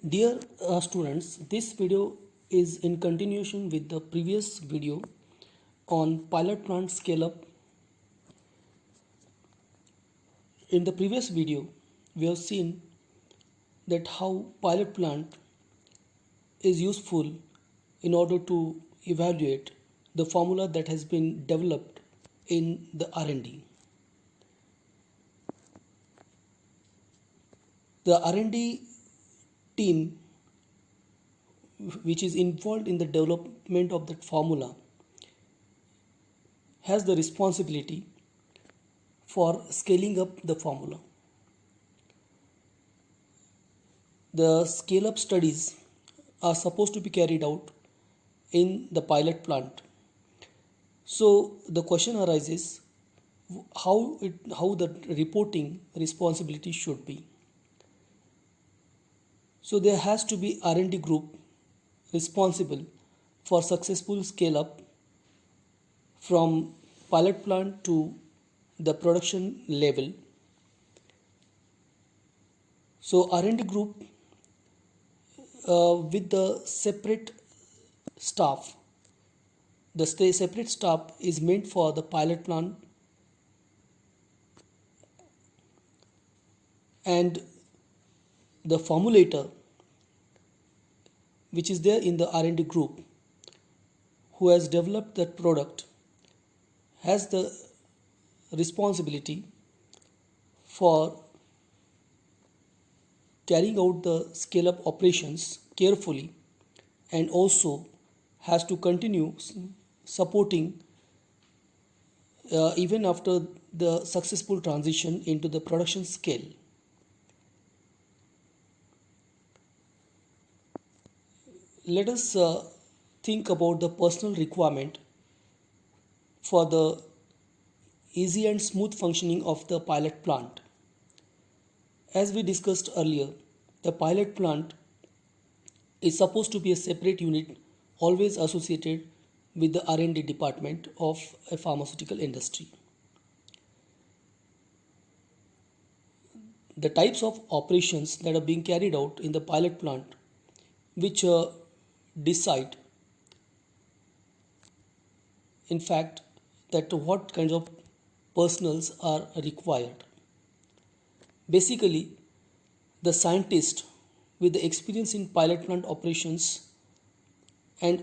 Dear students, this video is in continuation with the previous video on pilot plant scale up. In the previous video, we have seen that how pilot plant is useful in order to evaluate the formula that has been developed in the R&D. The R&D team which is involved in the development of that formula has the responsibility for scaling up the formula. The scale up studies are supposed to be carried out in the pilot plant. So the question arises how the reporting responsibility should be. So there has to be R&D group responsible for successful scale up from pilot plant to the production level. So R&D group with the separate staff. The separate staff is meant for the pilot plant and the formulator which is there in the R&D group who has developed that product has the responsibility for carrying out the scale up operations carefully and also has to continue supporting even after the successful transition into the production scale. Let us think about the personal requirement for the easy and smooth functioning of the pilot plant. As we discussed earlier, the pilot plant is supposed to be a separate unit always associated with the R&D department of a pharmaceutical industry. The types of operations that are being carried out in the pilot plant which decide in fact that what kinds of personals are required. Basically, the scientist with the experience in pilot plant operations and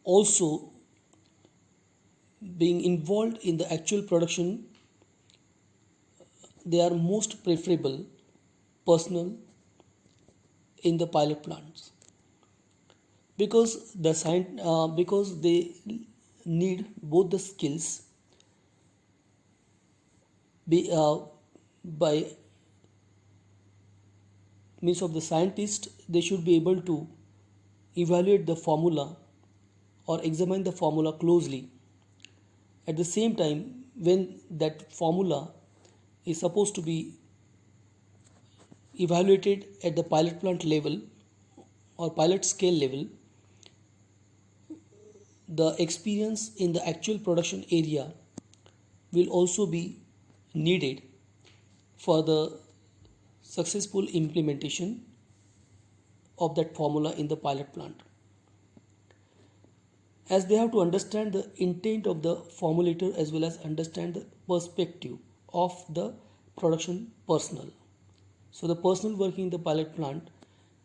also being involved in the actual production, they are most preferable personnel in the pilot plants because because they need both the skills by means of the scientist. They should be able to evaluate the formula or examine the formula closely. At the same time, when that formula is supposed to be evaluated at the pilot plant level or pilot scale level, the experience in the actual production area will also be needed for the successful implementation of that formula in the pilot plant, as they have to understand the intent of the formulator as well as understand the perspective of the production personnel. So the personnel working in the pilot plant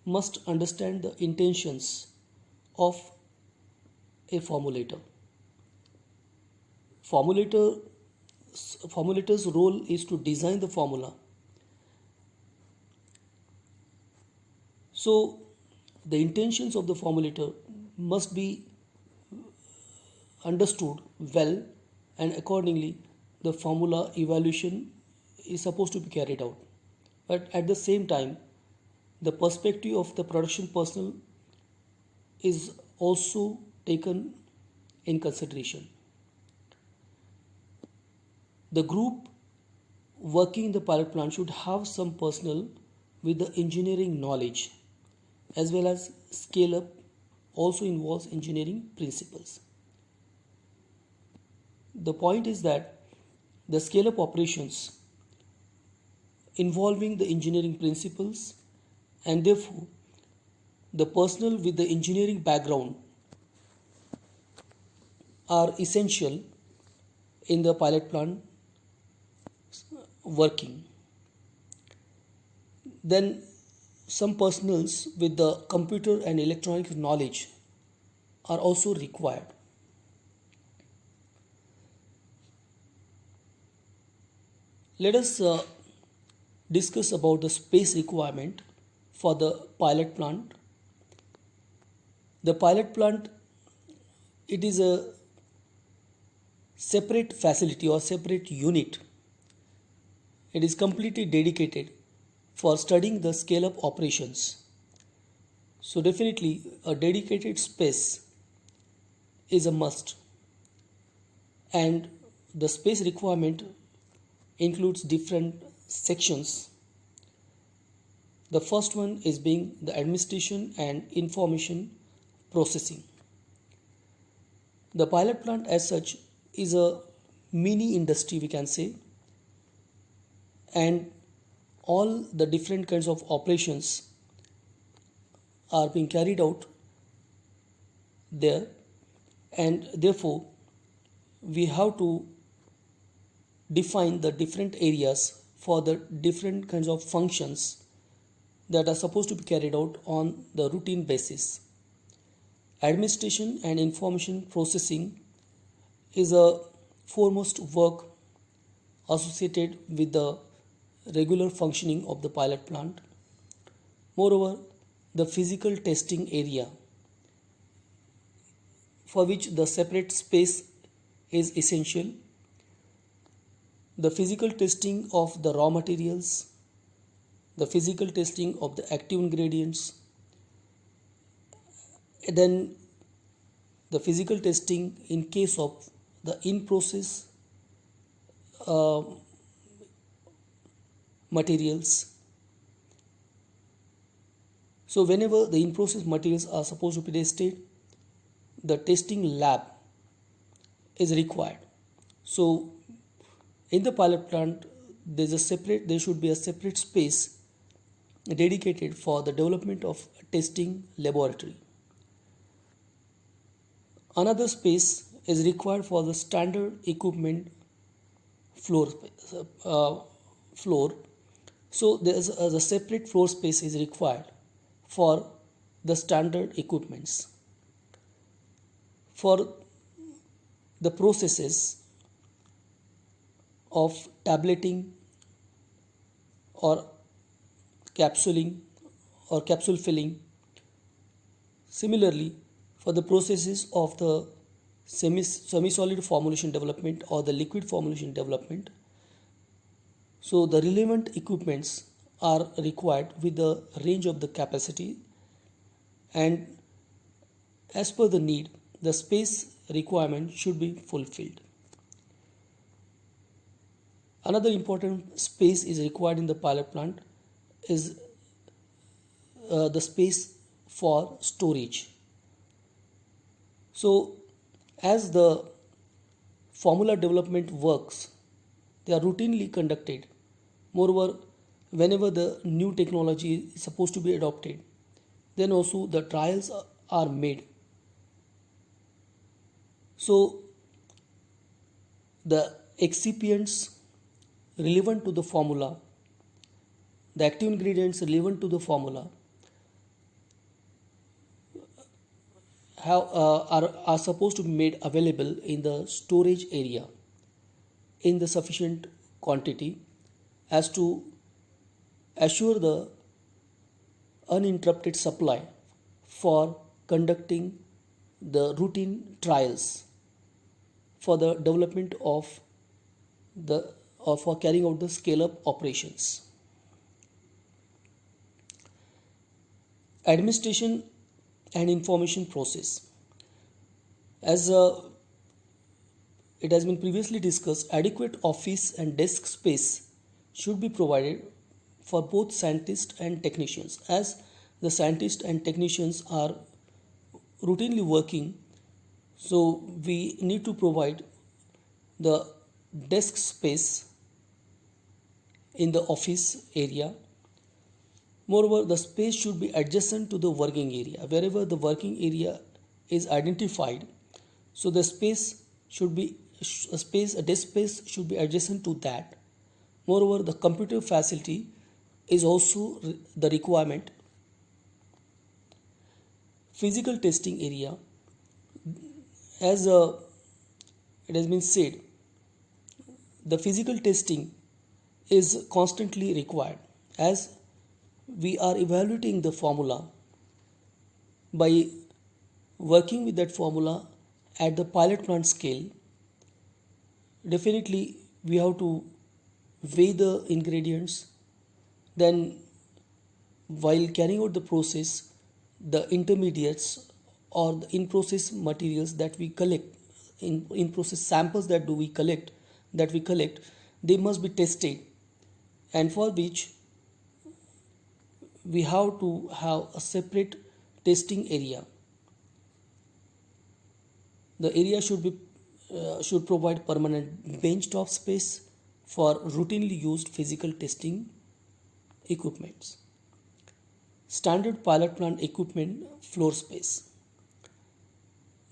must understand the intentions of a formulator. Formulator's role is to design the formula. So the intentions of the formulator must be understood well, and accordingly the formula evaluation is supposed to be carried out. But at the same time, the perspective of the production personnel is also taken in consideration. The group working in the pilot plant should have some personnel with the engineering knowledge, as well as scale up also involves engineering principles. The point is that the scale up operations involving the engineering principles, and therefore the personnel with the engineering background are essential in the pilot plant working. Then some personnels with the computer and electronic knowledge are also required. Let us discuss about the space requirement for the pilot plant. The pilot plant, it is a separate facility or separate unit. It is completely dedicated for studying the scale-up operations. So definitely a dedicated space is a must, and the space requirement includes different sections. The first one is being the administration and information processing. The pilot plant as such is a mini industry, we can say, and all the different kinds of operations are being carried out there, and therefore we have to define the different areas for the different kinds of functions that are supposed to be carried out on the routine basis. Administration and information processing is a foremost work associated with the regular functioning of the pilot plant. Moreover, the physical testing area, for which the separate space is essential. The physical testing of the raw materials, the physical testing of the active ingredients, then the physical testing in case of the in-process materials. So whenever the in-process materials are supposed to be tested, the testing lab is required. So in the pilot plant, there should be a separate space dedicated for the development of testing laboratory. Another space is required for the standard equipment floor. So there is a separate floor space is required for the standard equipments. For the processes of tableting or capsuling or capsule filling. Similarly, for the processes of the semi-solid formulation development or the liquid formulation development, so the relevant equipments are required with the range of the capacity, and as per the need, the space requirement should be fulfilled. Another important space is required in the pilot plant is the space for storage. So as the formula development works, they are routinely conducted. Moreover, whenever the new technology is supposed to be adopted, then also the trials are made. So the excipients relevant to the formula, the active ingredients relevant to the formula are supposed to be made available in the storage area in the sufficient quantity as to assure the uninterrupted supply for conducting the routine trials for the development of the or for carrying out the scale-up operations. Administration and information process. As it has been previously discussed, adequate office and desk space should be provided for both scientists and technicians, as the scientists and technicians are routinely working, so we need to provide the desk space in the office area. Moreover, the space should be adjacent to the working area. Wherever the working area is identified, so the space should be a desk space should be adjacent to that. Moreover, the computer facility is also the requirement. Physical testing area, as it has been said, the physical testing is constantly required as we are evaluating the formula. By working with that formula at the pilot plant scale, definitely we have to weigh the ingredients. Then while carrying out the process, the intermediates or the in-process materials that we collect, in-process samples that we collect, they must be tested, and for which we have to have a separate testing area. The area should provide permanent benchtop space for routinely used physical testing equipments. Standard pilot plant equipment floor space.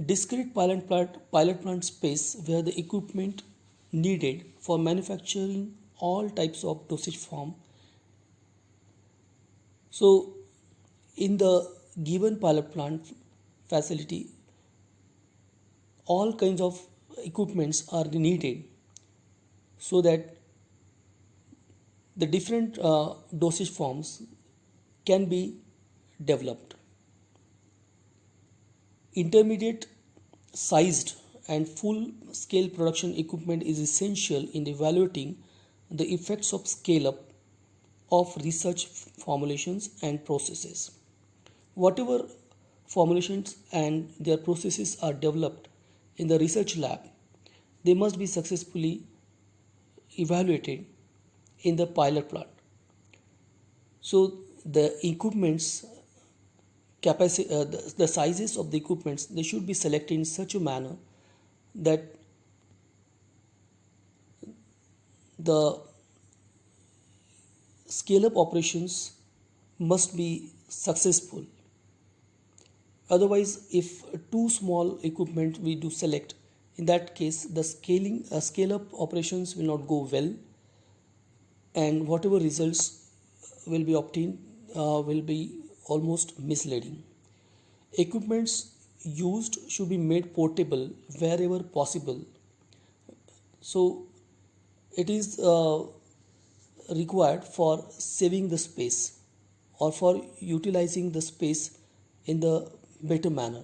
Discrete pilot plant space where the equipment needed for manufacturing all types of dosage form. So in the given pilot plant facility, all kinds of equipments are needed so that the different dosage forms can be developed. Intermediate sized and full scale production equipment is essential in evaluating the effects of scale up of research formulations and processes. Whatever formulations and their processes are developed in the research lab, they must be successfully evaluated in the pilot plant. So the equipments capacity, the sizes of the equipments, they should be selected in such a manner that the scale up operations must be successful. Otherwise, if too small equipment we do select, in that case the scale up operations will not go well, and whatever results will be obtained will be almost misleading. Equipments used should be made portable wherever possible. So it is required for saving the space or for utilizing the space in the better manner.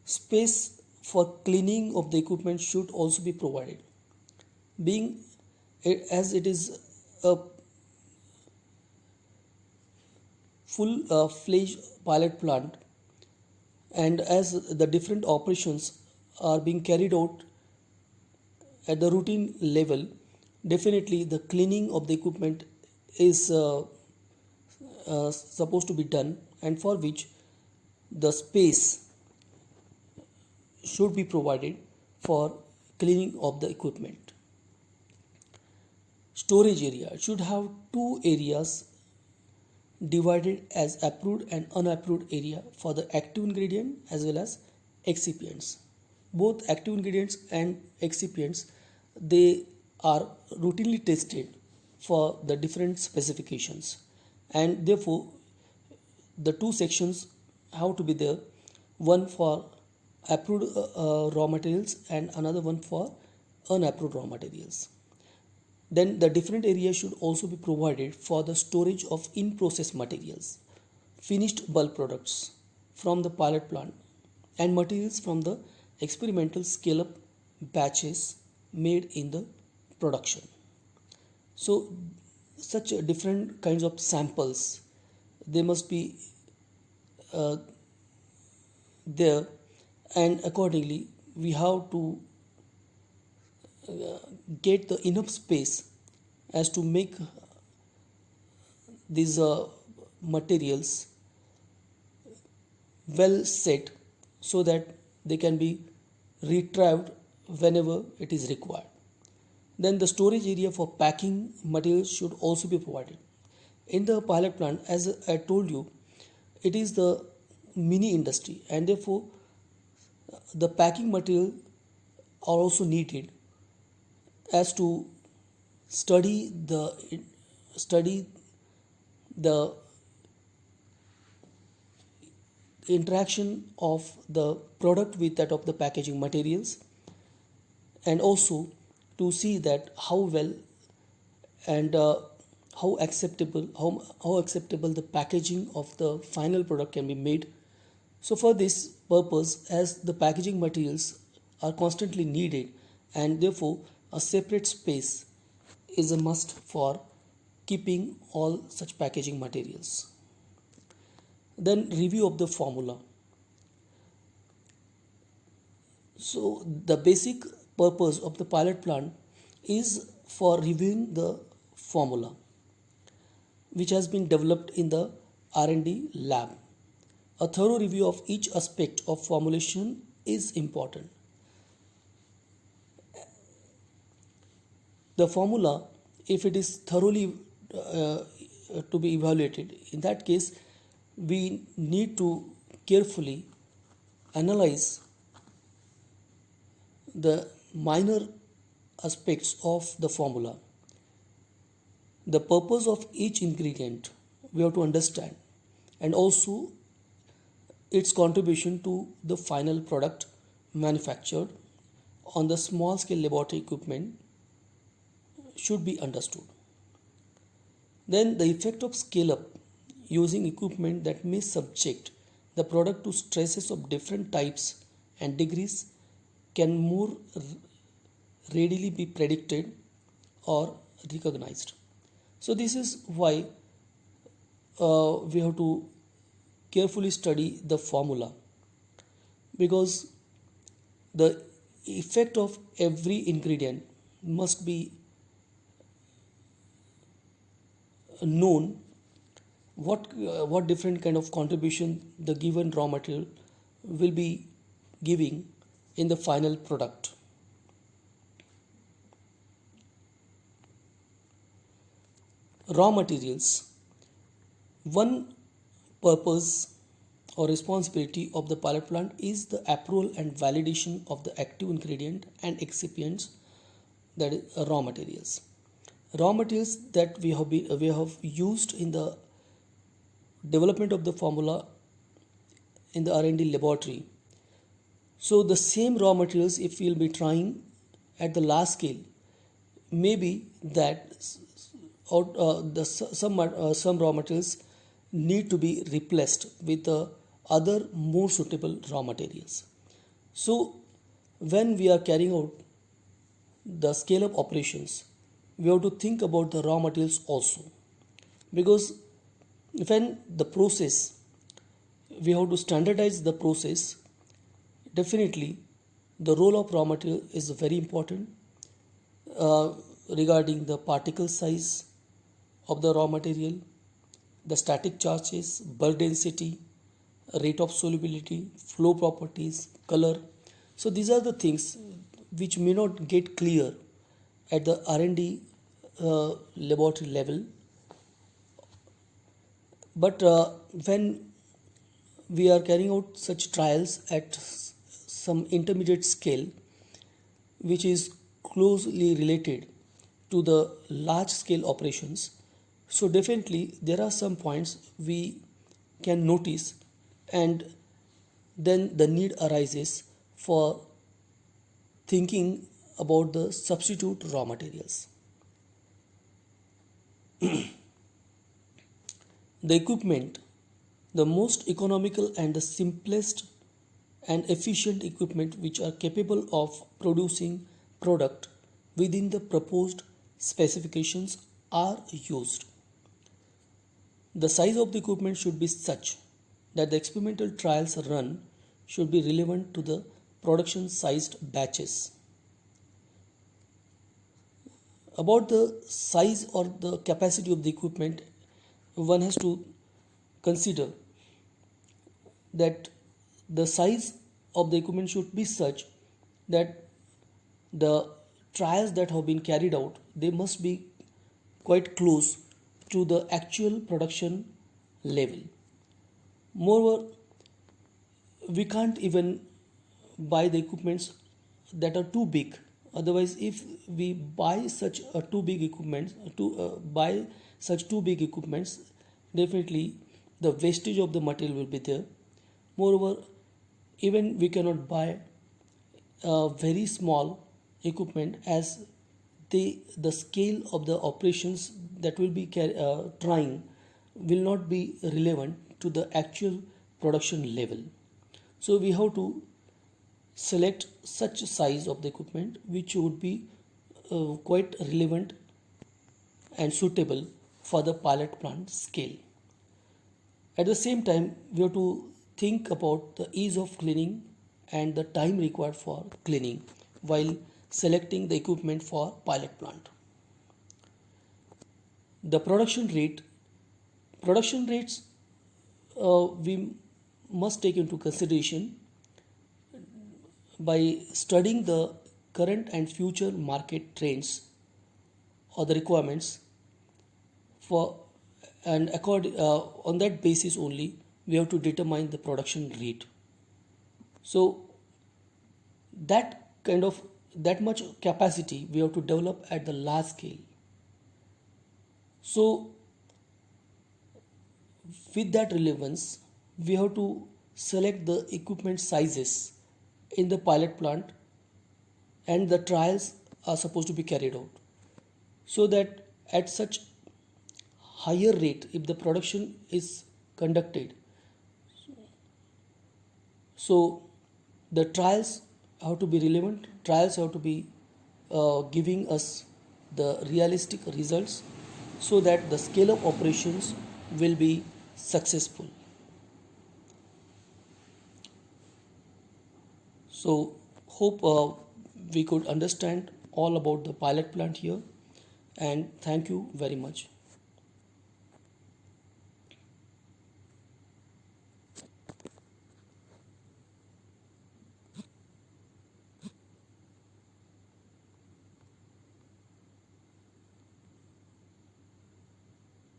Space for cleaning of the equipment should also be provided. Being as it is a full fledged pilot plant, and as the different operations are being carried out at the routine level, definitely the cleaning of the equipment is supposed to be done, and for which the space should be provided for cleaning of the equipment. Storage area should have two areas divided as approved and unapproved area for the active ingredient as well as excipients. Both active ingredients and excipients, they are routinely tested for the different specifications, and therefore the two sections have to be there, one for approved raw materials and another one for unapproved raw materials. Then the different areas should also be provided for the storage of in-process materials, finished bulk products from the pilot plant, and materials from the experimental scale-up batches made in the production. So such different kinds of samples, they must be there, and accordingly we have to get the enough space as to make these materials well set so that they can be retrieved whenever it is required. Then the storage area for packing materials should also be provided. In the pilot plant, as I told you, it is the mini industry, and therefore the packing material are also needed as to study study the interaction of the product with that of the packaging materials, and also to see that how well and how acceptable the packaging of the final product can be made. So for this purpose, as the packaging materials are constantly needed, and therefore a separate space is a must for keeping all such packaging materials. Then review of the formula. So the basic purpose of the pilot plant is for reviewing the formula which has been developed in the R&D lab. A thorough review of each aspect of formulation is important. The formula, if it is thoroughly to be evaluated, in that case we need to carefully analyze the minor aspects of the formula. The purpose of each ingredient we have to understand, and also its contribution to the final product manufactured on the small scale laboratory equipment should be understood. Then the effect of scale up using equipment that may subject the product to stresses of different types and degrees can more readily be predicted or recognized. So this is why we have to carefully study the formula, because the effect of every ingredient must be known, what different kind of contribution the given raw material will be giving in the final product. Raw materials. One purpose or responsibility of the pilot plant is the approval and validation of the active ingredient and excipients, that is raw materials. Raw materials that we have used in the development of the formula in the R&D laboratory. So the same raw materials, if we will be trying at the large scale, maybe that some raw materials need to be replaced with the other more suitable raw materials. So when we are carrying out the scale up operations, we have to think about the raw materials also, because when the process, we have to standardize the process. Definitely the role of raw material is very important regarding the particle size of the raw material, the static charges, bulk density, rate of solubility, flow properties, color. So these are the things which may not get clear at the R&D laboratory level, but when we are carrying out such trials at some intermediate scale, which is closely related to the large scale operations, so definitely there are some points we can notice, and then the need arises for thinking about the substitute raw materials. The equipment, the most economical and the simplest and efficient equipment which are capable of producing product within the proposed specifications are used. The size of the equipment should be such that the experimental trials run should be relevant to the production sized batches. About the size or the capacity of the equipment, one has to consider that the size of the equipment should be such that the trials that have been carried out, they must be quite close to the actual production level. Moreover, we can't even buy the equipments that are too big. Otherwise, if we buy such a too big equipment, buy such too big equipments, definitely the wastage of the material will be there. Moreover, even we cannot buy a very small equipment, as the scale of the operations that will be trying will not be relevant to the actual production level. So we have to select such size of the equipment which would be quite relevant and suitable for the pilot plant scale. At the same time, we have to think about the ease of cleaning and the time required for cleaning while selecting the equipment for pilot plant. The production rates we must take into consideration by studying the current and future market trends or the requirements for, and on that basis only we have to determine the production rate. So that much capacity we have to develop at the large scale. So with that relevance, we have to select the equipment sizes in the pilot plant, and the trials are supposed to be carried out, so that at such higher rate, if the production is conducted, so the trials have to be relevant, trials have to be giving us the realistic results, so that the scale of operations will be successful. So hope we could understand all about the pilot plant here, and thank you very much.